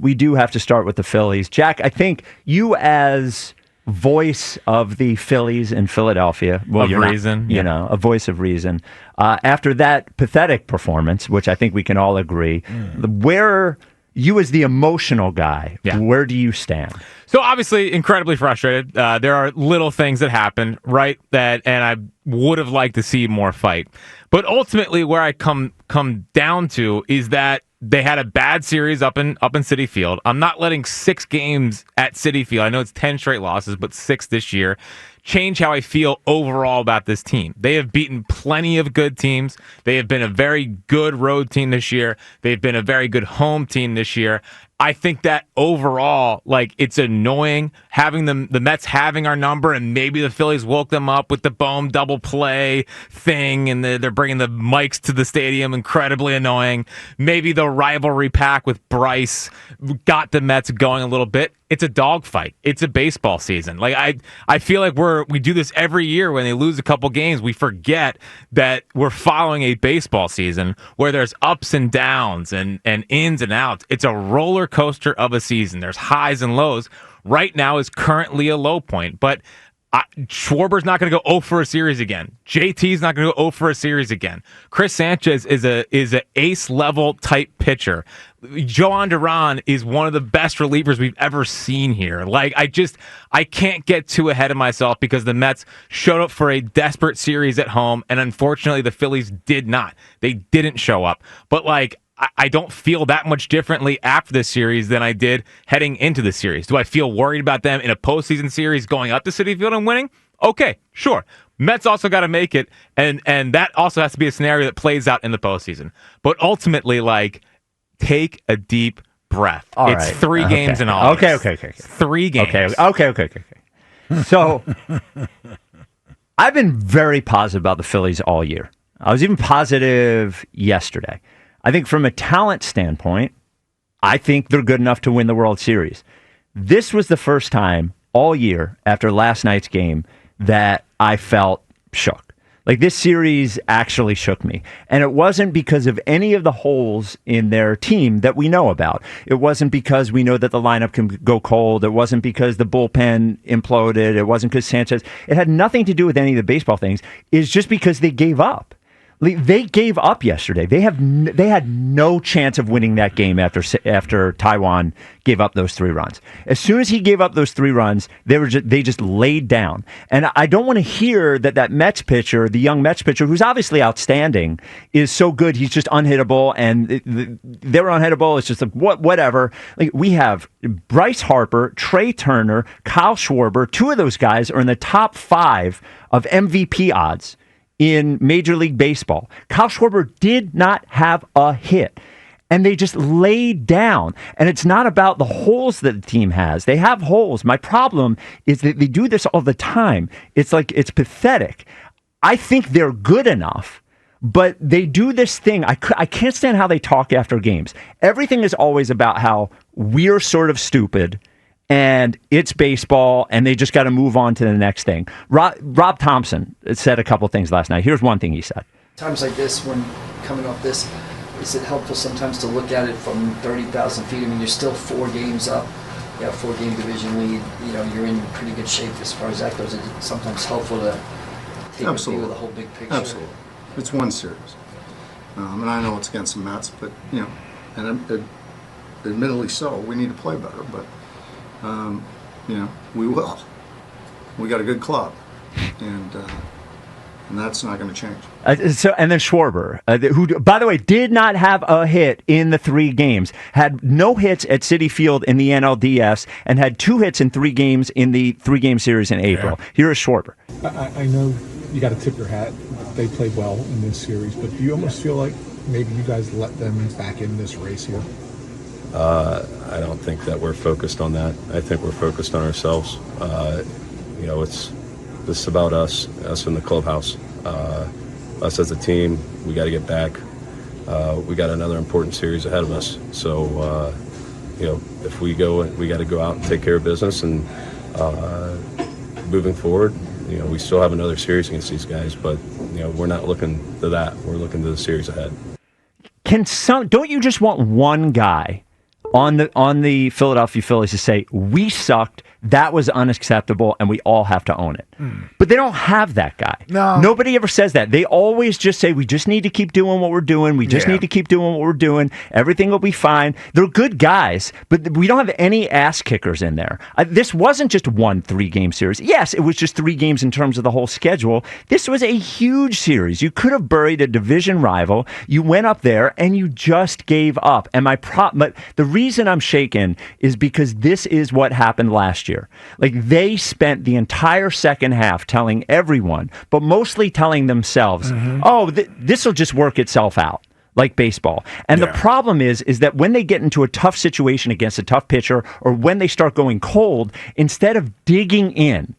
we do have to start with the Phillies. Jack, I think you as voice of the Phillies in Philadelphia. Well, of reason. You know, a voice of reason. After that pathetic performance, which I think we can all agree, where you as the emotional guy, where do you stand? So obviously incredibly frustrated. There are little things that happen, right? And I would have liked to see more fight. But ultimately where I come down to is that they had a bad series up in Citi Field. I'm not letting 6 games at Citi Field. I know it's 10 straight losses, but 6 this year. Change how I feel overall about this team. They have beaten plenty of good teams. They have been a very good road team this year. They've been a very good home team this year. I think that overall, it's annoying having the Mets having our number, and maybe the Phillies woke them up with the Bohm double play thing, and they're bringing the mics to the stadium. Incredibly annoying. Maybe the rivalry pack with Bryce got the Mets going a little bit. It's a dogfight. It's a baseball season. I feel like we do this every year when they lose a couple games. We forget that we're following a baseball season where there's ups and downs and ins and outs. It's a roller coaster of a season. There's highs and lows. Right now is currently a low point, but Schwarber's not going to go 0 for a series again. JT's not going to go 0 for a series again. Chris Sanchez is a ace level type pitcher. Joan Duran is one of the best relievers we've ever seen here. I can't get too ahead of myself because the Mets showed up for a desperate series at home, and unfortunately the Phillies did not. They didn't show up. But I don't feel that much differently after this series than I did heading into the series. Do I feel worried about them in a postseason series going up to Citi Field and winning? Okay, sure. Mets also got to make it, and that also has to be a scenario that plays out in the postseason. But ultimately, take a deep breath. It's 3 games in all. Okay. 3 games. Okay. So, I've been very positive about the Phillies all year. I was even positive yesterday. I think from a talent standpoint, I think they're good enough to win the World Series. This was the first time all year after last night's game that I felt shook. This series actually shook me. And it wasn't because of any of the holes in their team that we know about. It wasn't because we know that the lineup can go cold. It wasn't because the bullpen imploded. It wasn't because Sanchez. It had nothing to do with any of the baseball things. It's just because they gave up. They gave up yesterday. They had no chance of winning that game after Taiwan gave up those 3 runs. As soon as he gave up those 3 runs, they just laid down. And I don't want to hear that Mets pitcher, the young Mets pitcher, who's obviously outstanding, is so good he's just unhittable, and they were unhittable. It's just whatever. We have Bryce Harper, Trey Turner, Kyle Schwarber. 2 of those guys are in the top 5 of MVP odds in Major League Baseball. Kyle Schwarber did not have a hit, and they just laid down. And it's not about the holes that the team has. They have holes. My problem is that they do this all the time. It's pathetic. I think they're good enough, but they do this thing. I can't stand how they talk after games. Everything is always about how we're sort of stupid and it's baseball, and they just got to move on to the next thing. Rob Thompson said a couple things last night. Here's one thing he said. Times like this, when coming off this, is it helpful sometimes to look at it from 30,000 feet? I mean, you're still 4 games up. You have a 4-game division lead. You're in pretty good shape as far as that goes. It's sometimes helpful to take a view of the whole big picture. Absolutely. It's one series. And I know it's against the Mets, but, and admittedly so, we need to play better, but we will. We got a good club, and that's not going to change. And then Schwarber, who, by the way, did not have a hit in the 3 games, had no hits at Citi Field in the NLDS, and had 2 hits in 3 games in the 3-game series in April. Yeah. Here is Schwarber. I know you got to tip your hat. They played well in this series, but do you almost feel like maybe you guys let them back in this race here? I don't think that we're focused on that. I think we're focused on ourselves. This is about us in the clubhouse. Us as a team, we got to get back. We got another important series ahead of us. So, if we go, we got to go out and take care of business. And moving forward, we still have another series against these guys, but we're not looking to that. We're looking to the series ahead. Don't you just want one guy on the Philadelphia Phillies to say, we sucked, that was unacceptable, and we all have to own it. But they don't have that guy. No. Nobody ever says that. They always just say, we just need to keep doing what we're doing. We just need to keep doing what we're doing. Everything will be fine. They're good guys, but we don't have any ass kickers in there. This wasn't just one 3-game series. Yes, it was just 3 games in terms of the whole schedule. This was a huge series. You could have buried a division rival. You went up there and you just gave up. And but the reason I'm shaken is because this is what happened last year. Like, they spent the entire second half telling everyone, but mostly telling themselves, this will just work itself out, like baseball. And the problem is that when they get into a tough situation against a tough pitcher, or when they start going cold, instead of digging in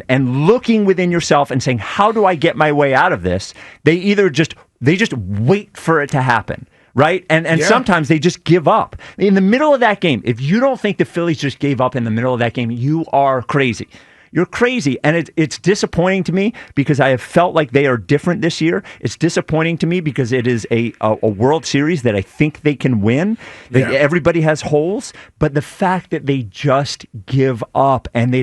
and looking within yourself and saying, how do I get my way out of this? They just wait for it to happen. Right? And sometimes they just give up. In the middle of that game, if you don't think the Phillies just gave up in the middle of that game, you are crazy. You're crazy. And it's disappointing to me because I have felt like they are different this year. It's disappointing to me because it is a World Series that I think they can win. Everybody has holes. But the fact that they just give up and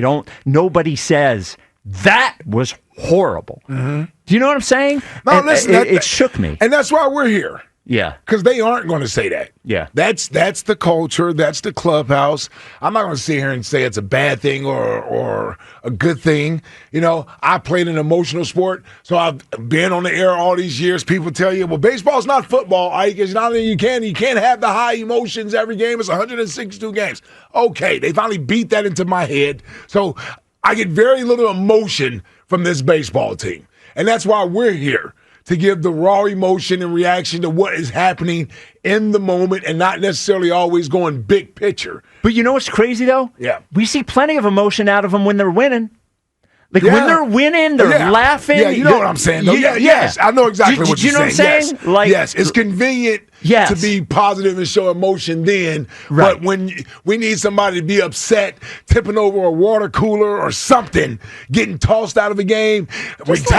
nobody says, that was horrible. Do you know what I'm saying? No, listen, it shook me. And that's why we're here. Yeah. Because they aren't going to say that. Yeah. That's the culture. That's the clubhouse. I'm not going to sit here and say it's a bad thing or a good thing. You know, I played an emotional sport, so I've been on the air all these years. People tell you, well, baseball's not football. It's not that you can't have the high emotions every game. It's 162 games. Okay, they finally beat that into my head. So I get very little emotion from this baseball team. And that's why we're here, to give the raw emotion and reaction to what is happening in the moment and not necessarily always going big picture. But you know what's crazy, though? Yeah. We see plenty of emotion out of them when they're winning. Like, when they're winning, they're laughing. Yeah, you know what I'm saying, though. Yes, I know exactly what you're saying. You know what I'm saying? Yes. Like, yes, it's convenient to be positive and show emotion then, but when we need somebody to be upset, tipping over a water cooler or something, getting tossed out of a game, wake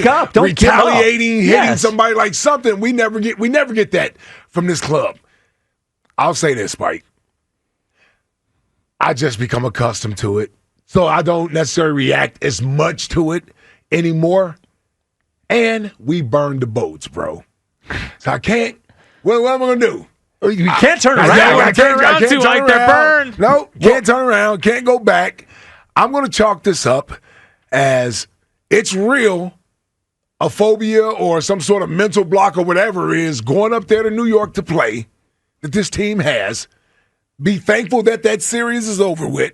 up, don't retaliating, hitting somebody like something, we never get that from this club. I'll say this, Spike. I just become accustomed to it. So I don't necessarily react as much to it anymore. And we burned the boats, bro. So I can't. What am I going to do? You can't turn around. I can't too, like they're burned. No, can't turn around. Can't go back. I'm going to chalk this up as it's real. A phobia or some sort of mental block or whatever it is going up there to New York to play that this team has. Be thankful that series is over with.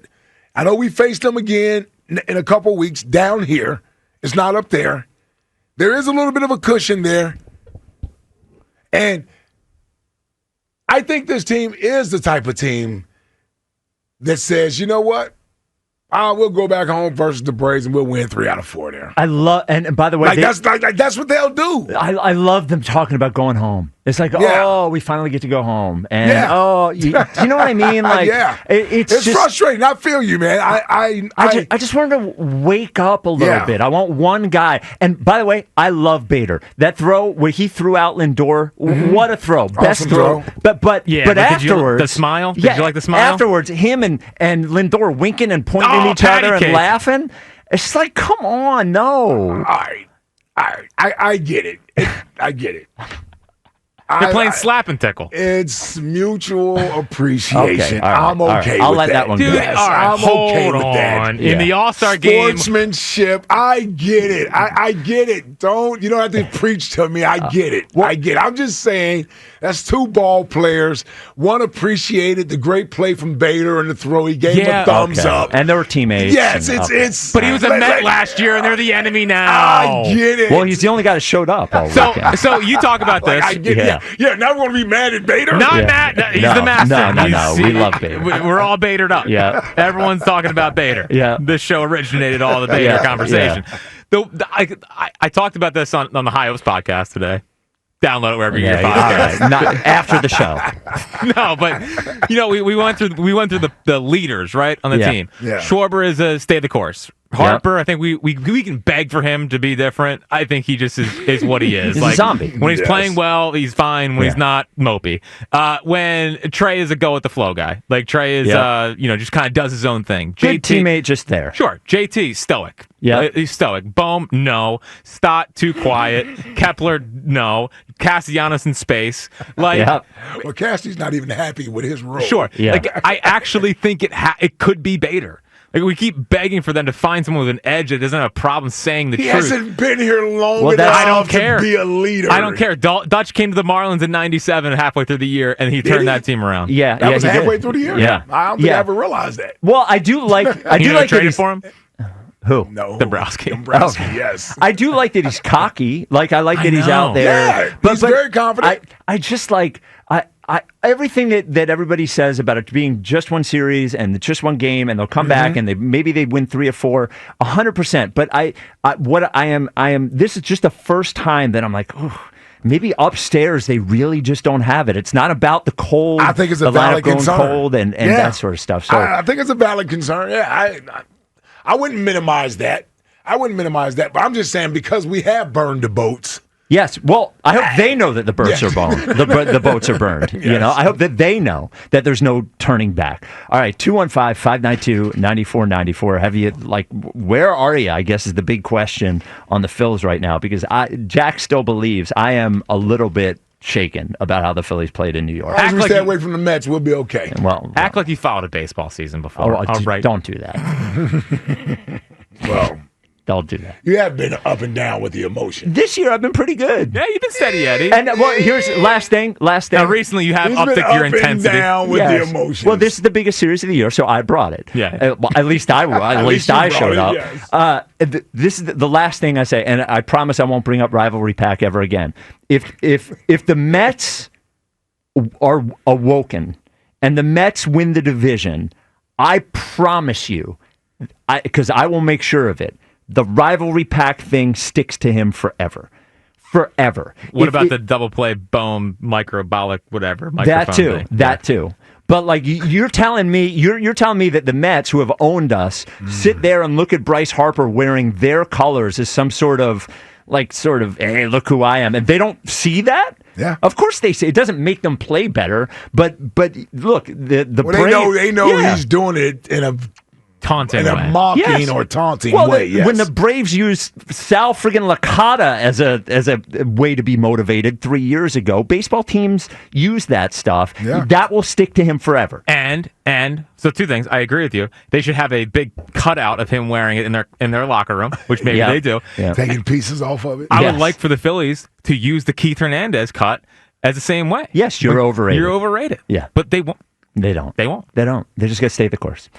I know we faced them again in a couple weeks down here. It's not up there. There is a little bit of a cushion there. And I think this team is the type of team that says, you know what? We'll go back home versus the Braves and we'll win 3 out of 4 there. And by the way, that's what they'll do. I love them talking about going home. It's like, we finally get to go home. And, do you know what I mean? Like, it's just frustrating. I feel you, man. I just wanted to wake up a little bit. I want one guy. And by the way, I love Bader. That throw where he threw out Lindor, what a throw. Best awesome throw. But afterwards. The smile? Did you like the smile? Afterwards, him and Lindor winking and pointing at each other and laughing. It's just like, come on, no. All right. I get it. I get it. They're playing slap and tickle. It's mutual appreciation. Okay, I'm okay I'll with let that one go. Dude, Yes, all right, I'm okay with that. In the All-Star game. Sportsmanship. I get it. I get it. You don't have to preach to me. I get it. I get it. I'm just saying that's 2 ball players. One appreciated the great play from Bader and the throw. He gave him a thumbs up. And they were teammates. Yes, it's. But he was a Met last year, and they're the enemy now. I get it. Well, he's the only guy that showed up all weekend. So you talk about this. I get it. Yeah, now we're going to be mad at Bader? Not Matt. He's the master. No. We love Bader. We're all Badered up. Yeah. Everyone's talking about Bader. Yeah. This show originated all the Bader conversation. Yeah. I talked about this on the High Hopes podcast today. Download it wherever you get your podcast. Right. Not after the show. No, but we went through the leaders, right, on the team. Yeah. Schwarber is a stay the course. Harper, I think we can beg for him to be different. I think he just is what he is. He's like a zombie. When he's playing well, he's fine. When he's not, mopey. When Trey is a go with the flow guy, like Trey is, just kind of does his own thing. Good teammate, just there. Sure. JT, stoic. Yeah. He's stoic. Bohm, no. Stott, too quiet. Kepler, no. Castellanos in space. Like, Well, Cassie's not even happy with his role. sure. Yeah. Like, I actually think it could be Bader. Like, we keep begging for them to find someone with an edge that doesn't have a problem saying the He truth. hasn't been here long Well, enough I don't care. to be a leader. I don't care. Dutch came to the Marlins in '97 halfway through the year, and he turned he? that team around. Yeah, That was he did. halfway through the year? Yeah. I don't think I ever realized that. Well, I do like. I You do know who like that traded he's for him? who. No. Dombrowski. Dombrowski, Okay. yes. I do like that he's cocky. Like I like that he's know. out there. Yeah, he's very confident. I just like I everything that everybody says about it being just one series and just one game and they'll come back and maybe they win 3 or 4, 100%. But I am. This is just the first time that I'm like, ooh, maybe upstairs they really just don't have it. It's not about the cold. I think it's a the valid grown concern. cold and that sort of stuff. So I think it's a valid concern. Yeah, I wouldn't minimize that. But I'm just saying because we have burned the boats. yes, well, I hope they know that the boats are burned. The boats are burned. You know, I hope that they know that there's no turning back. All right, 215-592-9494. Have you where are you? I guess is the big question on the Phils right now because Jack still believes I am a little bit shaken about how the Phillies played in New York. As we stay away from the Mets, we'll be okay. Well, Act like you followed a baseball season before. All right. Don't do that. Well, Don't do that. you have been up and down with the emotion. This year I've been pretty good. Yeah, you've been steady, Eddie. And here's last thing. Now, recently you have He's upped been your up intensity. and down with Yes. the emotions. Well, this is the biggest series of the year, so I brought it. Yeah. Well, at least I least you showed brought up. it, yes. This is the last thing I say, and I promise I won't bring up rivalry pack ever again. If the Mets are awoken and the Mets win the division, I promise you, because I will make sure of it, the rivalry pack thing sticks to him forever. Forever. What about the double play Bohm microbolic whatever? That too. Thing? That too. But you're telling me you're telling me that the Mets, who have owned us, sit there and look at Bryce Harper wearing their colors as some sort of hey, look who I am, and they don't see that. Yeah. Of course they see. It doesn't make them play better, but look, the they know he's doing it in a Taunting way. mocking or taunting well, way. Yes. When the Braves used Sal friggin' Licata as a way to be motivated 3 years ago, baseball teams use that stuff. Yeah. That will stick to him forever. And so 2 things. I agree with you. They should have a big cutout of him wearing it in their locker room, which maybe they do. Yeah. taking pieces off of it. I Yes. would like for the Phillies to use the Keith Hernandez cut as the same way. Yes, you're overrated. You're overrated. Yeah. But they won't. They don't. They won't. They don't. They just got to stay the course.